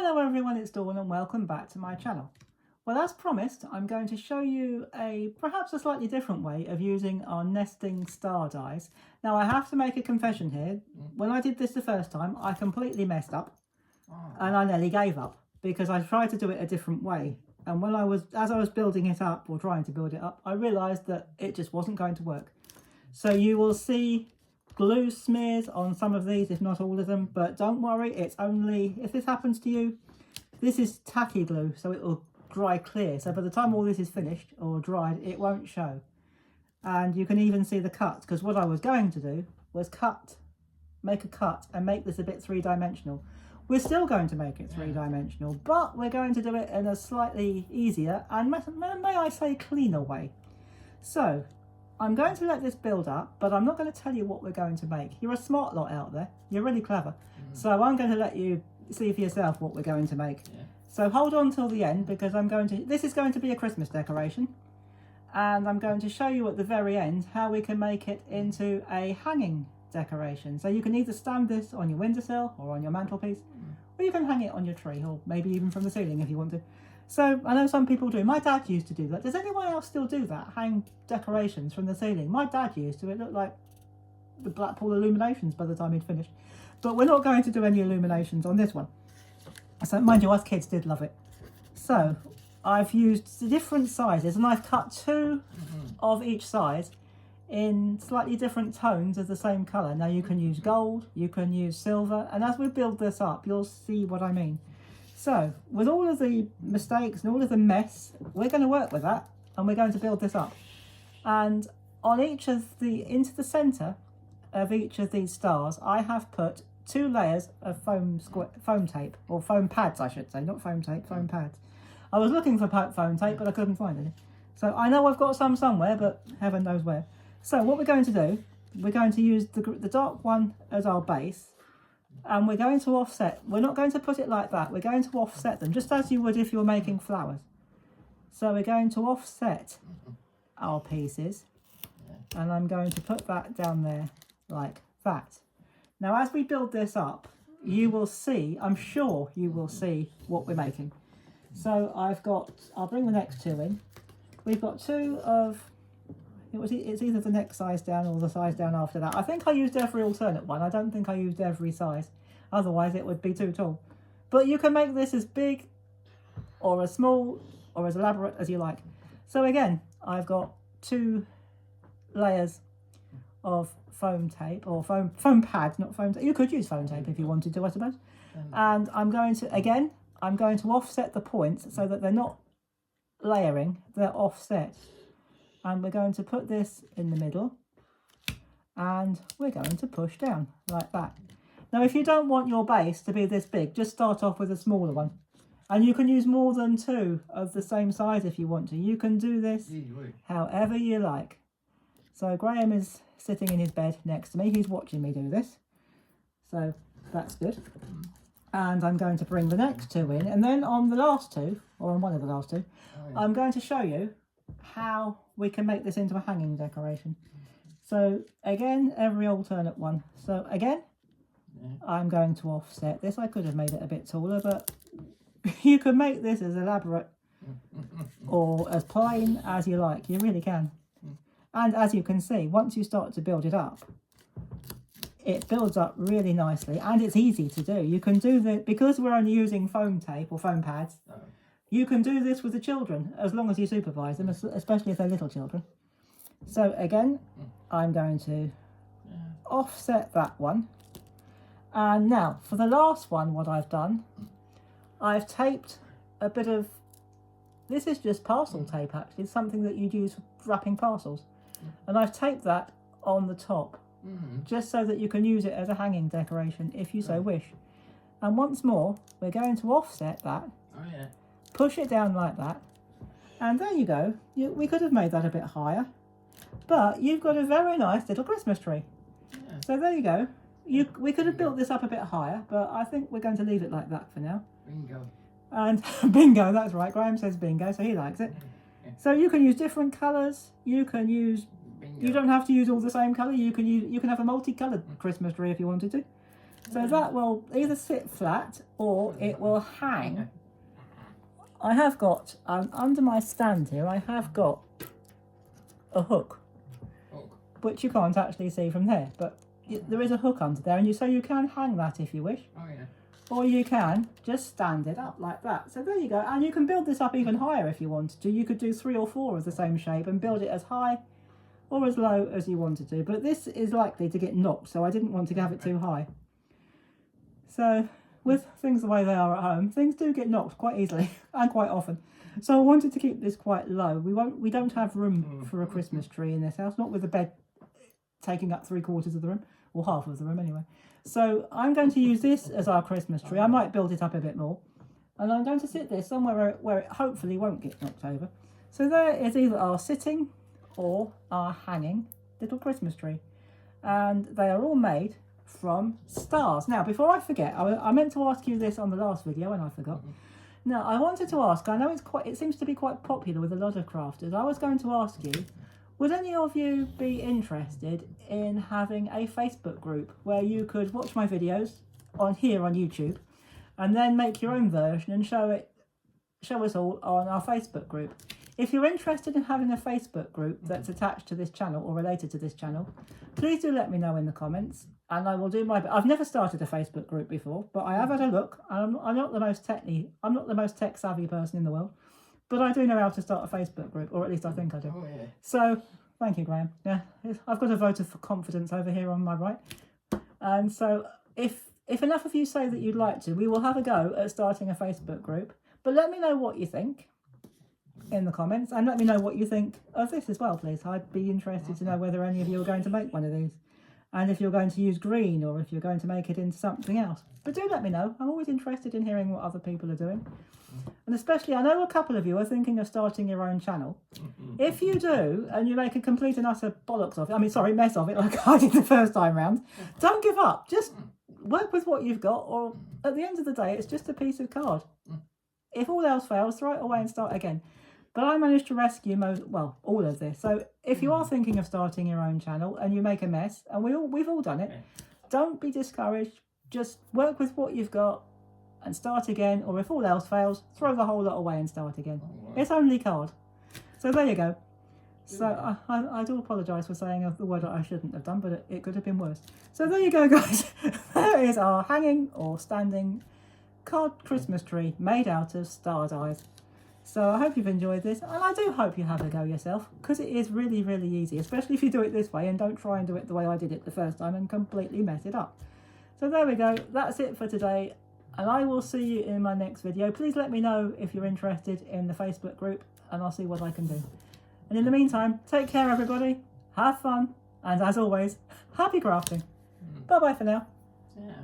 Hello everyone, it's Dawn and welcome back to my channel. Well, as promised, I'm going to show you perhaps a slightly different way of using our nesting star dies. Now I have to make a confession here. When I did this the first time, I completely messed up and I nearly gave up because I tried to do it a different way. And as I was building it up or trying to build it up, I realised that it just wasn't going to work. So you will see glue smears on some of these, if not all of them, but don't worry, it's only, if this happens to you, this is tacky glue, so it will dry clear. So by the time all this is finished or dried, it won't show. And you can even see the cuts, because what I was going to do was make a cut and make this a bit three-dimensional. We're still going to make it three-dimensional, but we're going to do it in a slightly easier and, may I say, cleaner way. So I'm going to let this build up, but I'm not going to tell you what we're going to make. You're a smart lot out there. You're really clever. So I'm going to let you see for yourself what we're going to make. So hold on till the end, because this is going to be a Christmas decoration. And I'm going to show you at the very end how we can make it into a hanging decoration. So you can either stand this on your windowsill or on your mantelpiece, or you can hang it on your tree, or maybe even from the ceiling if you want to. So I know some people do. My dad used to do that. Does anyone else still do that? Hang decorations from the ceiling? My dad used to. It looked like the Blackpool illuminations by the time he'd finished. But we're not going to do any illuminations on this one. So mind you, us kids did love it. So I've used different sizes and I've cut two of each size in slightly different tones of the same colour. Now you can use gold, you can use silver, and as we build this up, you'll see what I mean. So, with all of the mistakes and all of the mess, we're going to work with that and we're going to build this up. And on into the centre of each of these stars, I have put 2 layers of foam tape, or foam pads I should say, not foam tape, foam pads. I was looking for foam tape, but I couldn't find any. So I know I've got some somewhere, but heaven knows where. So what we're going to do, we're going to use the dark one as our base. And we're going to offset. We're not going to put it like that. We're going to offset them, just as you would if you were making flowers. So we're going to offset our pieces. And I'm going to put that down there like that. Now, as we build this up, you will see, I'm sure you will see what we're making. So I'll bring the next 2 in. We've got 2 of, it's either the next size down or the size down after that. I think I used every alternate one. I don't think I used every size. Otherwise it would be too tall. But you can make this as big or as small or as elaborate as you like. So again, I've got 2 layers of foam tape, or foam pad, not foam tape. You could use foam tape if you wanted to, I suppose. And I'm going to offset the points so that they're not layering, they're offset. And we're going to put this in the middle and we're going to push down like that. Now, if you don't want your base to be this big, just start off with a smaller one. And you can use more than 2 of the same size if you want to. You can do this however you like. So Graham is sitting in his bed next to me. He's watching me do this. So that's good. And I'm going to bring the next 2 in. And then on the last 2, or on one of the last 2, I'm going to show you how we can make this into a hanging decoration. So again, every alternate one. So again, I'm going to offset this. I could have made it a bit taller, but you can make this as elaborate or as plain as you like. You really can. And as you can see, once you start to build it up, it builds up really nicely and it's easy to do. You can do this because we're only using foam tape or foam pads. You can do this with the children as long as you supervise them, especially if they're little children. So again, I'm going to offset that one. And now for the last one, what I've done, I've taped a bit of, this is just parcel tape actually, it's something that you'd use for wrapping parcels. And I've taped that on the top, just so that you can use it as a hanging decoration if you so wish. And once more, we're going to offset that. Push it down like that, and there you go. We could have made that a bit higher, but you've got a very nice little Christmas tree. So there you go. We could have built this up a bit higher, but I think we're going to leave it like that for now. Bingo. And bingo, that's right. Graham says bingo, so he likes it. So you can use different colours. You can use. Bingo. You don't have to use all the same colour. You can have a multicoloured Christmas tree if you wanted to. So that will either sit flat or it will hang. I have got, under my stand here, I have got a hook, which you can't actually see from there, but there is a hook under there, and so you can hang that if you wish. Oh yeah. Or you can just stand it up like that. So there you go. And you can build this up even higher if you wanted to. You could do 3 or 4 of the same shape and build it as high or as low as you wanted to. But this is likely to get knocked, so I didn't want to have it too high. So with things the way they are at home, things do get knocked quite easily and quite often. So I wanted to keep this quite low. We don't have room for a Christmas tree in this house, not with the bed taking up 3/4 of the room, or half of the room anyway. So I'm going to use this as our Christmas tree. I might build it up a bit more. And I'm going to sit this somewhere where it hopefully won't get knocked over. So there is either our sitting or our hanging little Christmas tree. And they are all made from stars. Now, before I forget, I meant to ask you this on the last video and I forgot. Now, I wanted to ask, I know it seems to be quite popular with a lot of crafters. I was going to ask you, would any of you be interested in having a Facebook group where you could watch my videos on YouTube and then make your own version and show us all on our Facebook group? If you're interested in having a Facebook group that's attached to this channel or related to this channel, please do let me know in the comments and I will do my best. I've never started a Facebook group before, but I have had a look. I'm not the most tech savvy person in the world. But I do know how to start a Facebook group, or at least I think I do. Oh, yeah. So, thank you, Graham. Yeah, I've got a vote of confidence over here on my right. And so, if enough of you say that you'd like to, we will have a go at starting a Facebook group. But let me know what you think in the comments, and let me know what you think of this as well, please. I'd be interested to know whether any of you are going to make one of these, and if you're going to use green, or if you're going to make it into something else. But do let me know. I'm always interested in hearing what other people are doing. And especially, I know a couple of you are thinking of starting your own channel. If you do, and you make a complete and utter bollocks of it, mess of it, like I did the first time round, don't give up. Just work with what you've got, or at the end of the day, it's just a piece of card. If all else fails, throw it away and start again. But I managed to rescue all of this. So if you are thinking of starting your own channel and you make a mess, and we've all done it, don't be discouraged. Just work with what you've got and start again, or if all else fails, throw the whole lot away and start again. It's only card. So there you go. So I do apologise for saying the word that I shouldn't have done, but it could have been worse. So there you go, guys. There is our hanging or standing card Christmas tree made out of star dies. So I hope you've enjoyed this, and I do hope you have a go yourself, because it is really, really easy, especially if you do it this way and don't try and do it the way I did it the first time and completely mess it up. So there we go. That's it for today. And I will see you in my next video. Please let me know if you're interested in the Facebook group, and I'll see what I can do. And in the meantime, take care, everybody. Have fun. And as always, happy crafting. Bye-bye for now. Yeah.